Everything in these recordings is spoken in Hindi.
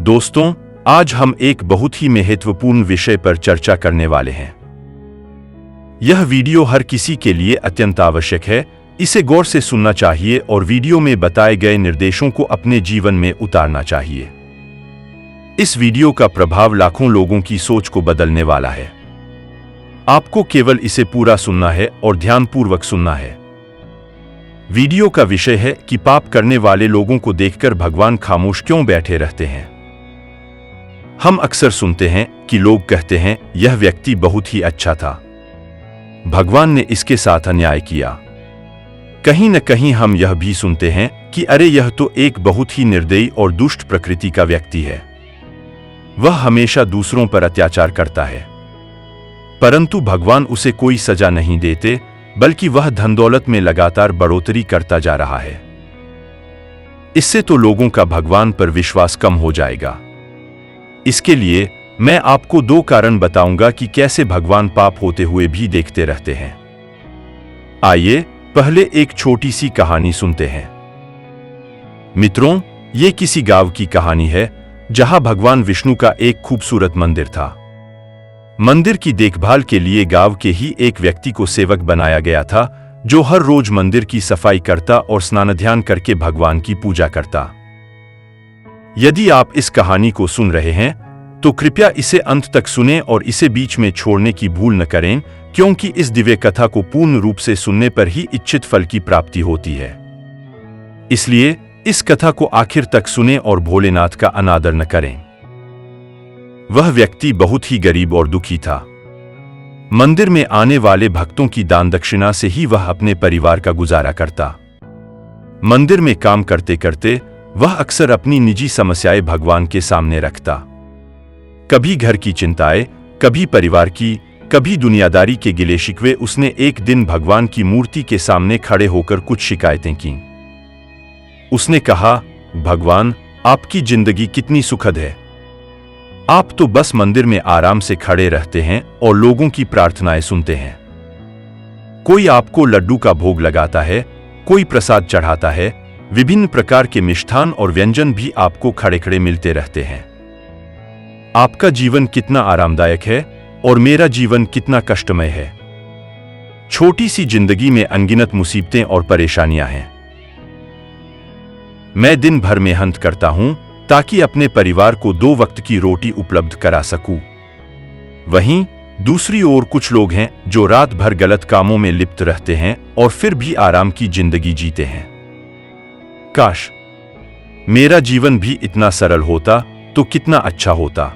दोस्तों, आज हम एक बहुत ही महत्वपूर्ण विषय पर चर्चा करने वाले हैं। यह वीडियो हर किसी के लिए अत्यंत आवश्यक है। इसे गौर से सुनना चाहिए और वीडियो में बताए गए निर्देशों को अपने जीवन में उतारना चाहिए। इस वीडियो का प्रभाव लाखों लोगों की सोच को बदलने वाला है। आपको केवल इसे पूरा सुनना है और ध्यानपूर्वक सुनना है। वीडियो का विषय है कि पाप करने वाले लोगों को देखकर भगवान खामोश क्यों बैठे रहते हैं। हम अक्सर सुनते हैं कि लोग कहते हैं, यह व्यक्ति बहुत ही अच्छा था, भगवान ने इसके साथ अन्याय किया। कहीं न कहीं हम यह भी सुनते हैं कि अरे यह तो एक बहुत ही निर्दयी और दुष्ट प्रकृति का व्यक्ति है, वह हमेशा दूसरों पर अत्याचार करता है। परंतु भगवान उसे कोई सजा नहीं देते, बल्कि वह धन दौलत में लगातार बढ़ोतरी करता जा रहा है। इससे तो लोगों का भगवान पर विश्वास कम हो जाएगा। इसके लिए मैं आपको 2 कारण बताऊंगा कि कैसे भगवान पाप होते हुए भी देखते रहते हैं। आइए पहले एक छोटी सी कहानी सुनते हैं। मित्रों, ये किसी गांव की कहानी है जहां भगवान विष्णु का एक खूबसूरत मंदिर था। मंदिर की देखभाल के लिए गांव के ही एक व्यक्ति को सेवक बनाया गया था, जो हर रोज मंदिर की सफाई करता और स्नान ध्यान करके भगवान की पूजा करता। यदि आप इस कहानी को सुन रहे हैं तो कृपया इसे अंत तक सुनें और इसे बीच में छोड़ने की भूल न करें, क्योंकि इस दिव्य कथा को पूर्ण रूप से सुनने पर ही इच्छित फल की प्राप्ति होती है। इसलिए इस कथा को आखिर तक सुनें और भोलेनाथ का अनादर न करें। वह व्यक्ति बहुत ही गरीब और दुखी था। मंदिर में आने वाले भक्तों की दान दक्षिणा से ही वह अपने परिवार का गुजारा करता। मंदिर में काम करते करते वह अक्सर अपनी निजी समस्याएं भगवान के सामने रखता। कभी घर की चिंताएं, कभी परिवार की, कभी दुनियादारी के गिले शिकवे। उसने एक दिन भगवान की मूर्ति के सामने खड़े होकर कुछ शिकायतें की। उसने कहा, भगवान, आपकी जिंदगी कितनी सुखद है। आप तो बस मंदिर में आराम से खड़े रहते हैं और लोगों की प्रार्थनाएं सुनते हैं। कोई आपको लड्डू का भोग लगाता है, कोई प्रसाद चढ़ाता है, विभिन्न प्रकार के मिष्ठान और व्यंजन भी आपको खड़े खड़े मिलते रहते हैं। आपका जीवन कितना आरामदायक है और मेरा जीवन कितना कष्टमय है। छोटी सी जिंदगी में अनगिनत मुसीबतें और परेशानियां हैं। मैं दिन भर मेहनत करता हूं ताकि अपने परिवार को 2 वक्त की रोटी उपलब्ध करा सकूं। वहीं दूसरी ओर कुछ लोग हैं जो रात भर गलत कामों में लिप्त रहते हैं और फिर भी आराम की जिंदगी जीते हैं। काश मेरा जीवन भी इतना सरल होता तो कितना अच्छा होता।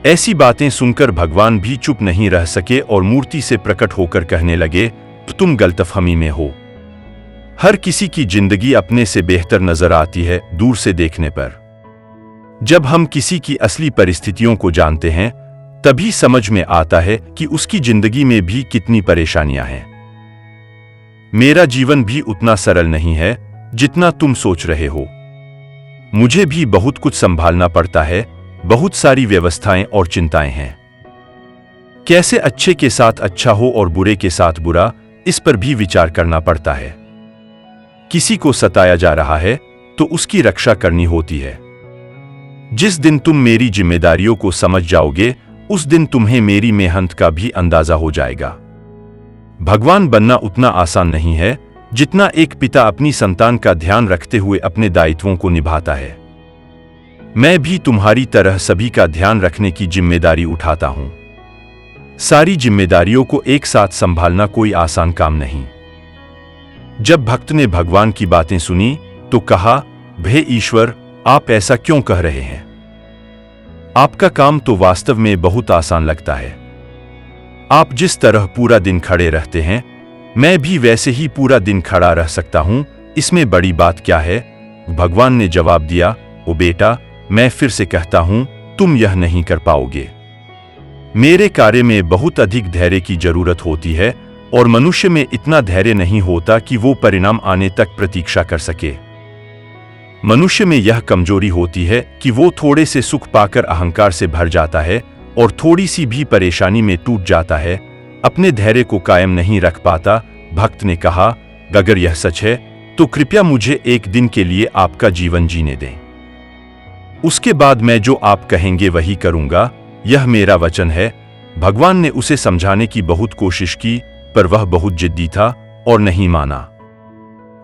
ऐसी बातें सुनकर भगवान भी चुप नहीं रह सके और मूर्ति से प्रकट होकर कहने लगे, तुम गलतफहमी में हो। हर किसी की जिंदगी अपने से बेहतर नजर आती है दूर से देखने पर। जब हम किसी की असली परिस्थितियों को जानते हैं, तभी समझ में आता है कि उसकी जिंदगी में भी कितनी परेशानियां हैं। मेरा जीवन भी उतना सरल नहीं है जितना तुम सोच रहे हो। मुझे भी बहुत कुछ संभालना पड़ता है, बहुत सारी व्यवस्थाएं और चिंताएं हैं। कैसे अच्छे के साथ अच्छा हो और बुरे के साथ बुरा, इस पर भी विचार करना पड़ता है। किसी को सताया जा रहा है तो उसकी रक्षा करनी होती है। जिस दिन तुम मेरी जिम्मेदारियों को समझ जाओगे, उस दिन तुम्हें मेरी मेहनत का भी अंदाजा हो जाएगा। भगवान बनना उतना आसान नहीं है जितना एक पिता अपनी संतान का ध्यान रखते हुए अपने दायित्वों को निभाता है। मैं भी तुम्हारी तरह सभी का ध्यान रखने की जिम्मेदारी उठाता हूं। सारी जिम्मेदारियों को एक साथ संभालना कोई आसान काम नहीं। जब भक्त ने भगवान की बातें सुनी तो कहा, हे ईश्वर, आप ऐसा क्यों कह रहे हैं? आपका काम तो वास्तव में बहुत आसान लगता है। आप जिस तरह पूरा दिन खड़े रहते हैं, मैं भी वैसे ही पूरा दिन खड़ा रह सकता हूं। इसमें बड़ी बात क्या है? भगवान ने जवाब दिया, ओ बेटा, मैं फिर से कहता हूं, तुम यह नहीं कर पाओगे। मेरे कार्य में बहुत अधिक धैर्य की जरूरत होती है और मनुष्य में इतना धैर्य नहीं होता कि वो परिणाम आने तक प्रतीक्षा कर सके। मनुष्य में यह कमजोरी होती है कि वो थोड़े से सुख पाकर अहंकार से भर जाता है और थोड़ी सी भी परेशानी में टूट जाता है, अपने धैर्य को कायम नहीं रख पाता। भक्त ने कहा, अगर यह सच है तो कृपया मुझे एक दिन के लिए आपका जीवन जीने दें। उसके बाद मैं जो आप कहेंगे वही करूंगा, यह मेरा वचन है। भगवान ने उसे समझाने की बहुत कोशिश की, पर वह बहुत जिद्दी था और नहीं माना।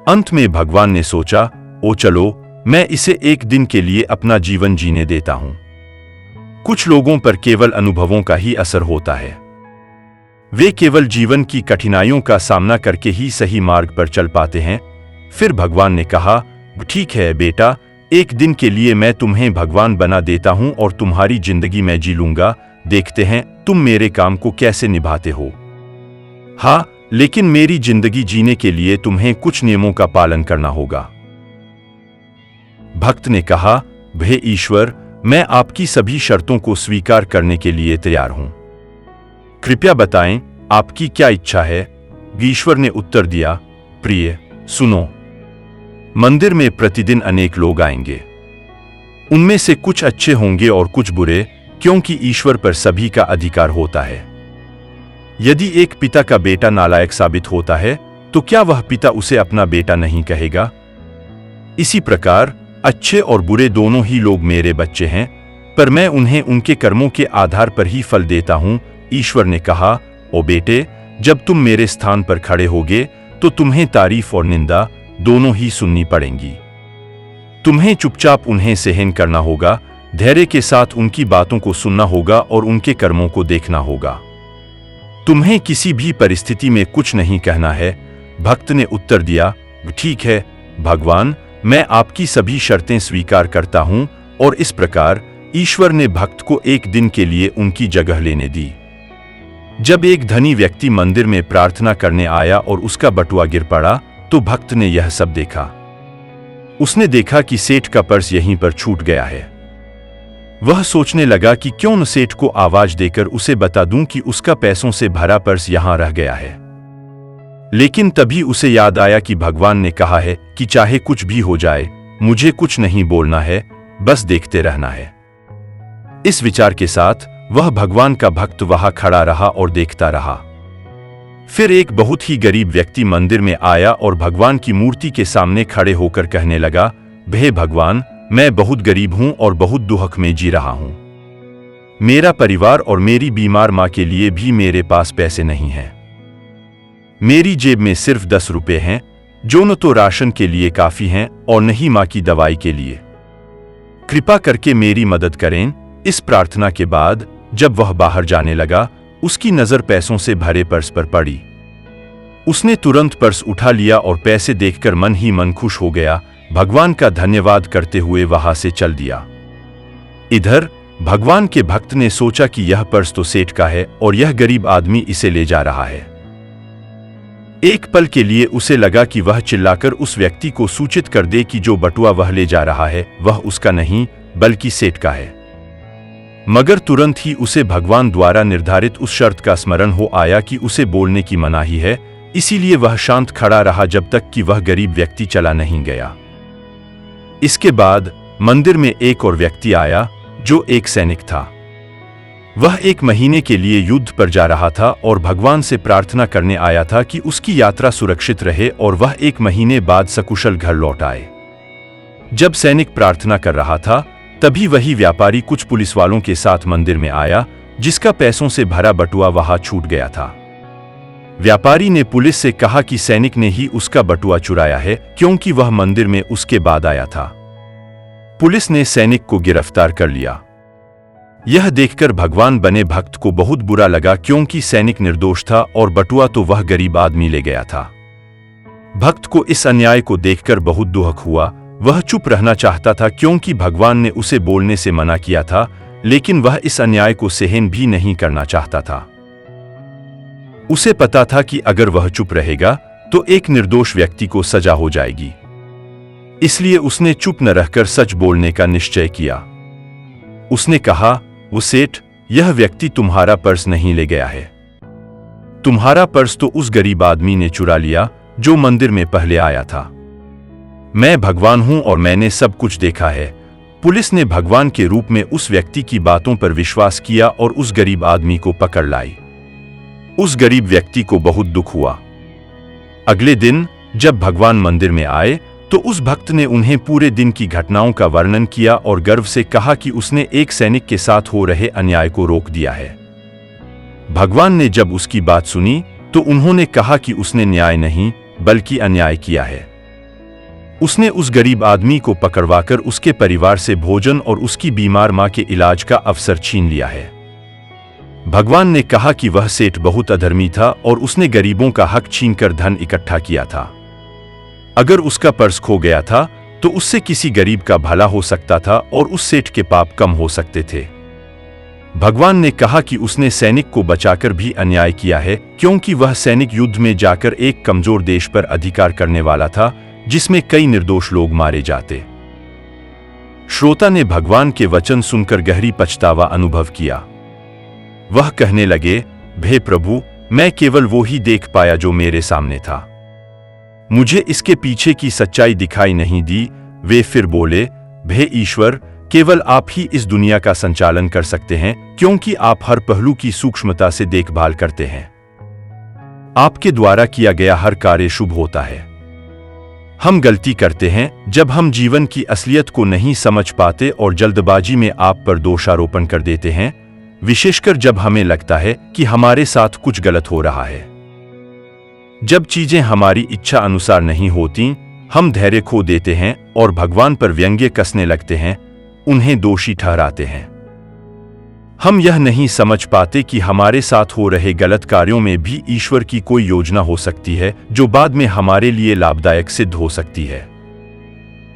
अंत में भगवान ने सोचा, ओ चलो, मैं इसे एक दिन के लिए अपना जीवन जीने देता हूं। कुछ लोगों पर केवल अनुभवों का ही असर होता है। वे केवल जीवन की कठिनाइयों का सामना करके ही सही मार्ग पर चल पाते हैं। फिर भगवान ने कहा, ठीक है बेटा, एक दिन के लिए मैं तुम्हें भगवान बना देता हूं और तुम्हारी जिंदगी मैं जी लूंगा। देखते हैं तुम मेरे काम को कैसे निभाते हो। हाँ, लेकिन मेरी जिंदगी जीने के लिए तुम्हें कुछ नियमों का पालन करना होगा। भक्त ने कहा, हे ईश्वर, मैं आपकी सभी शर्तों को स्वीकार करने के लिए तैयार हूं। कृपया बताएं, आपकी क्या इच्छा है? ईश्वर ने उत्तर दिया, प्रिय, सुनो। मंदिर में प्रतिदिन अनेक लोग आएंगे। उनमें से कुछ अच्छे होंगे और कुछ बुरे, क्योंकि ईश्वर पर सभी का अधिकार होता है। यदि एक पिता का बेटा नालायक साबित होता है, तो क्या वह पिता उसे अपना बेटा नहीं कहेगा? इसी प्रकार अच्छे और बुरे दोनों ही लोग मेरे बच्चे हैं, पर मैं उन्हें उनके कर्मों के आधार पर ही फल देता हूं। ईश्वर ने कहा, ओ बेटे, जब तुम मेरे स्थान पर खड़े होगे तो तुम्हें तारीफ और निंदा दोनों ही सुननी पड़ेंगी। तुम्हें चुपचाप उन्हें सहन करना होगा, धैर्य के साथ उनकी बातों को सुनना होगा और उनके कर्मों को देखना होगा। तुम्हें किसी भी परिस्थिति में कुछ नहीं कहना है। भक्त ने उत्तर दिया, ठीक है भगवान, मैं आपकी सभी शर्तें स्वीकार करता हूं। और इस प्रकार ईश्वर ने भक्त को एक दिन के लिए उनकी जगह लेने दी। जब एक धनी व्यक्ति मंदिर में प्रार्थना करने आया और उसका बटुआ गिर पड़ा, तो भक्त ने यह सब देखा। उसने देखा कि सेठ का पर्स यहीं पर छूट गया है। वह सोचने लगा कि क्यों न सेठ को आवाज देकर उसे बता दूं कि उसका पैसों से भरा पर्स यहां रह गया है। लेकिन तभी उसे याद आया कि भगवान ने कहा है कि चाहे कुछ भी हो जाए, मुझे कुछ नहीं बोलना है, बस देखते रहना है। इस विचार के साथ वह भगवान का भक्त वहां खड़ा रहा और देखता रहा। फिर एक बहुत ही गरीब व्यक्ति मंदिर में आया और भगवान की मूर्ति के सामने खड़े होकर कहने लगा, हे भगवान, मैं बहुत गरीब हूं और बहुत दुख में जी रहा हूं। मेरा परिवार और मेरी बीमार मां के लिए भी मेरे पास पैसे नहीं हैं। मेरी जेब में सिर्फ 10 रुपए हैं, जो न तो राशन के लिए काफी हैं और न ही मां की दवाई के लिए। कृपा करके मेरी मदद करें। इस प्रार्थना के बाद जब वह बाहर जाने लगा, उसकी नजर पैसों से भरे पर्स पर पड़ी। उसने तुरंत पर्स उठा लिया और पैसे देखकर मन ही मन खुश हो गया। भगवान का धन्यवाद करते हुए वहां से चल दिया। इधर भगवान के भक्त ने सोचा कि यह पर्स तो सेठ का है और यह गरीब आदमी इसे ले जा रहा है। एक पल के लिए उसे लगा कि वह चिल्लाकर उस व्यक्ति को सूचित कर दे कि जो बटुआ वह ले जा रहा है वह उसका नहीं बल्कि सेठ का है। मगर तुरंत ही उसे भगवान द्वारा निर्धारित उस शर्त का स्मरण हो आया कि उसे बोलने की मनाही है, इसीलिए वह शांत खड़ा रहा जब तक कि वह गरीब व्यक्ति चला नहीं गया। इसके बाद मंदिर में एक और व्यक्ति आया जो एक सैनिक था। वह 1 महीने के लिए युद्ध पर जा रहा था और भगवान से प्रार्थना करने आया था कि उसकी यात्रा सुरक्षित रहे और वह 1 महीने बाद सकुशल घर लौट आए। जब सैनिक प्रार्थना कर रहा था, तभी वही व्यापारी कुछ पुलिस वालों के साथ मंदिर में आया, जिसका पैसों से भरा बटुआ वहां छूट गया था। व्यापारी ने पुलिस से कहा कि सैनिक ने ही उसका बटुआ चुराया है, क्योंकि वह मंदिर में उसके बाद आया था। पुलिस ने सैनिक को गिरफ्तार कर लिया। यह देखकर भगवान बने भक्त को बहुत बुरा लगा, क्योंकि सैनिक निर्दोष था और बटुआ तो वह गरीब आदमी ले गया था। भक्त को इस अन्याय को देखकर बहुत दुख हुआ। वह चुप रहना चाहता था, क्योंकि भगवान ने उसे बोलने से मना किया था, लेकिन वह इस अन्याय को सहन भी नहीं करना चाहता था। उसे पता था कि अगर वह चुप रहेगा तो एक निर्दोष व्यक्ति को सजा हो जाएगी। इसलिए उसने चुप न रहकर सच बोलने का निश्चय किया। उसने कहा, वो सेठ, यह व्यक्ति तुम्हारा पर्स नहीं ले गया है। तुम्हारा पर्स तो उस गरीब आदमी ने चुरा लिया जो मंदिर में पहले आया था। मैं भगवान हूं और मैंने सब कुछ देखा है। पुलिस ने भगवान के रूप में उस व्यक्ति की बातों पर विश्वास किया और उस गरीब आदमी को पकड़ लाई। उस गरीब व्यक्ति को बहुत दुख हुआ। अगले दिन जब भगवान मंदिर में आए तो उस भक्त ने उन्हें पूरे दिन की घटनाओं का वर्णन किया और गर्व से कहा कि उसने एक सैनिक के साथ हो रहे अन्याय को रोक दिया है। भगवान ने जब उसकी बात सुनी तो उन्होंने कहा कि उसने न्याय नहीं बल्कि अन्याय किया है। उसने उस गरीब आदमी को पकड़वाकर उसके परिवार से भोजन और उसकी बीमार मां के इलाज का अवसर छीन लिया है। भगवान ने कहा कि वह सेठ बहुत अधर्मी था और उसने गरीबों का हक छीनकर धन इकट्ठा किया था। अगर उसका पर्स खो गया था तो उससे किसी गरीब का भला हो सकता था और उस सेठ के पाप कम हो सकते थे। भगवान ने कहा कि उसने सैनिक को बचाकर भी अन्याय किया है, क्योंकि वह सैनिक युद्ध में जाकर एक कमजोर देश पर अधिकार करने वाला था जिसमें कई निर्दोष लोग मारे जाते। श्रोता ने भगवान के वचन सुनकर गहरी पछतावा अनुभव किया। वह कहने लगे, हे प्रभु, मैं केवल वो ही देख पाया जो मेरे सामने था, मुझे इसके पीछे की सच्चाई दिखाई नहीं दी। वे फिर बोले, हे ईश्वर, केवल आप ही इस दुनिया का संचालन कर सकते हैं, क्योंकि आप हर पहलू की सूक्ष्मता से देखभाल करते हैं। आपके द्वारा किया गया हर कार्य शुभ होता है। हम गलती करते हैं जब हम जीवन की असलियत को नहीं समझ पाते और जल्दबाजी में आप पर दोषारोपण कर देते हैं, विशेषकर जब हमें लगता है कि हमारे साथ कुछ गलत हो रहा है। जब चीजें हमारी इच्छा अनुसार नहीं होती, हम धैर्य खो देते हैं और भगवान पर व्यंग्य कसने लगते हैं, उन्हें दोषी ठहराते हैं। हम यह नहीं समझ पाते कि हमारे साथ हो रहे गलत कार्यों में भी ईश्वर की कोई योजना हो सकती है जो बाद में हमारे लिए लाभदायक सिद्ध हो सकती है।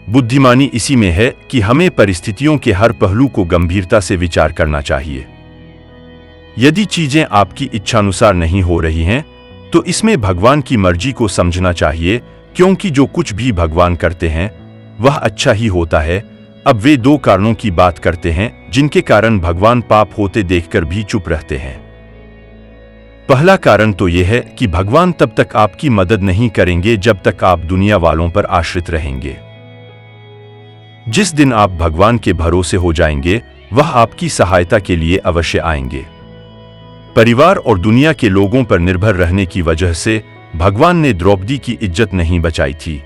बुद्धिमानी इसी में है कि हमें परिस्थितियों के हर पहलू को गंभीरता से विचार करना चाहिए। यदि चीजें आपकी इच्छानुसार नहीं हो रही हैं, तो इसमें भगवान की मर्जी को समझना चाहिए, क्योंकि जो कुछ भी भगवान करते हैं वह अच्छा ही होता है। अब वे दो कारणों की बात करते हैं जिनके कारण भगवान पाप होते देखकर भी चुप रहते हैं। पहला कारण तो यह है कि भगवान तब तक आपकी मदद नहीं करेंगे जब तक आप दुनिया वालों पर आश्रित रहेंगे। जिस दिन आप भगवान के भरोसे हो जाएंगे, वह आपकी सहायता के लिए अवश्य आएंगे। परिवार और दुनिया के लोगों पर निर्भर रहने की वजह से भगवान ने द्रौपदी की इज्जत नहीं बचाई थी।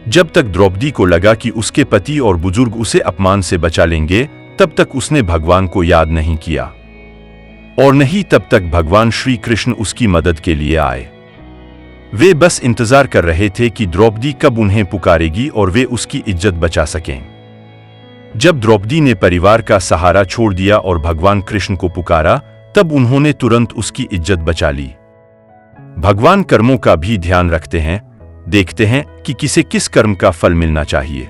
जब तक द्रौपदी को लगा कि उसके पति और बुजुर्ग उसे अपमान से बचा लेंगे, तब तक उसने भगवान को याद नहीं किया, और नहीं तब तक भगवान श्री कृष्ण उसकी मदद के लिए आए। वे बस इंतजार कर रहे थे कि द्रौपदी कब उन्हें पुकारेगी और वे उसकी इज्जत बचा सकें। जब द्रौपदी ने परिवार का सहारा छोड़ दिया और भगवान कृष्ण को पुकारा, तब उन्होंने तुरंत उसकी इज्जत बचा ली। भगवान कर्मों का भी ध्यान रखते हैं, देखते हैं कि किसे किस कर्म का फल मिलना चाहिए।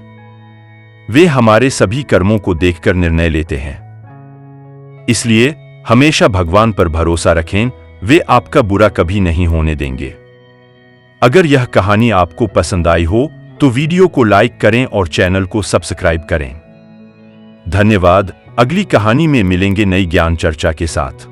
वे हमारे सभी कर्मों को देखकर निर्णय लेते हैं। इसलिए हमेशा भगवान पर भरोसा रखें, वे आपका बुरा कभी नहीं होने देंगे। अगर यह कहानी आपको पसंद आई हो तो वीडियो को लाइक करें और चैनल को सब्सक्राइब करें। धन्यवाद। अगली कहानी में मिलेंगे नई ज्ञान चर्चा के साथ।